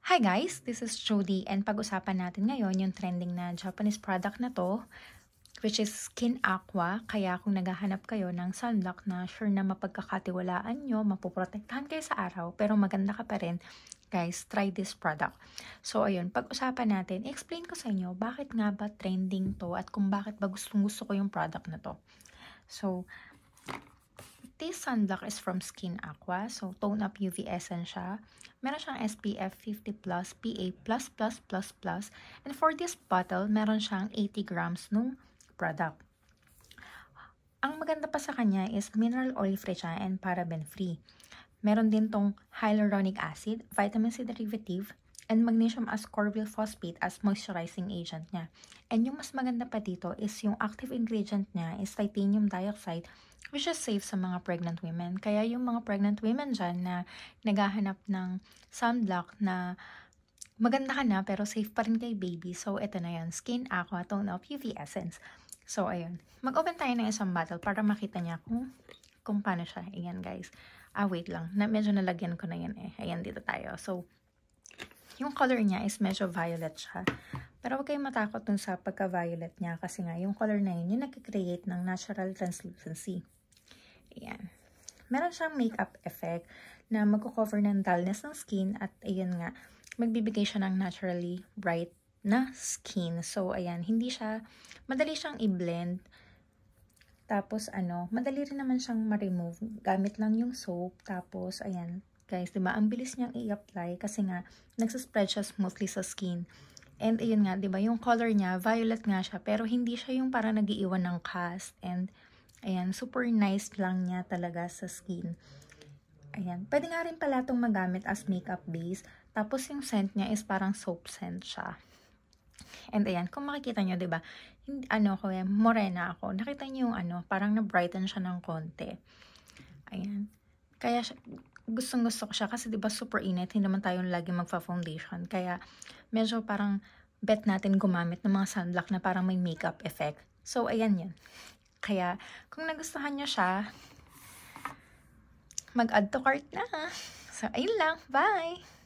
Hi guys, this is Jody and pag-usapan natin ngayon yung trending na Japanese product na to, which is Skin Aqua. Kaya kung naghahanap kayo ng sunblock na sure na mapagkakatiwalaan nyo, mapoprotektahan kayo sa araw, pero maganda ka pa rin, guys, try this product. So ayun, pag-usapan natin, explain ko sa inyo bakit nga ba trending to at kung bakit ba gustong-gusto ko yung product na to. So, this sunblock is from Skin Aqua. So, Tone Up UV Essence siya. Meron siyang SPF 50+, PA+++++. And for this bottle, meron siyang 80 grams nung product. Ang maganda pa sa kanya is mineral oil free siya and paraben free. Meron din tong hyaluronic acid, vitamin C derivative, and magnesium ascorbyl phosphate as moisturizing agent niya. And yung mas maganda pa dito is yung active ingredient niya is titanium dioxide, which is safe sa mga pregnant women. Kaya yung mga pregnant women dyan na naghahanap ng sunblock na maganda ka na pero safe pa rin kay baby. So, ito na yan. Skin Aqua Tone Up UV Essence. So, ayun. Mag-open tayo ng isang bottle para makita niya kung paano siya. Ayan, guys. Wait lang. Medyo nalagyan ko na yan eh. Ayan, dito tayo. So, yung color niya is medyo violet siya. Pero huwag kayong matakot dun sa pagka-violet niya kasi nga yung color na yun, yung nag-create ng natural translucency. Ayan. Meron siyang makeup effect na magko-cover ng dullness ng skin at ayan nga, magbibigay siya ng naturally bright na skin. So, ayan, madali siyang i-blend. Tapos, madali rin naman siyang ma-remove. Gamit lang yung soap. Tapos, ayan, guys, diba? Ang bilis niyang i-apply kasi nga, nagsaspread siya smoothly sa skin. And, ayun nga, diba? Yung color niya, violet nga siya, pero hindi siya yung parang nag-iiwan ng cast. And, ayan, super nice lang niya talaga sa skin. Ayan. Pwede nga rin pala itong magamit as makeup base. Tapos yung scent niya is parang soap scent siya. And ayan, kung makikita nyo, diba, morena ako. Nakita nyo yung parang na-brighten siya ng konti. Ayan. Kaya gustong-gusto ko siya kasi diba super init. Hindi naman tayo lagi magfa-foundation. Kaya medyo parang bet natin gumamit ng mga sunblock na parang may makeup effect. So, ayan yan. Kaya, kung nagustuhan nyo siya, mag-add to cart na. So, ayun lang. Bye!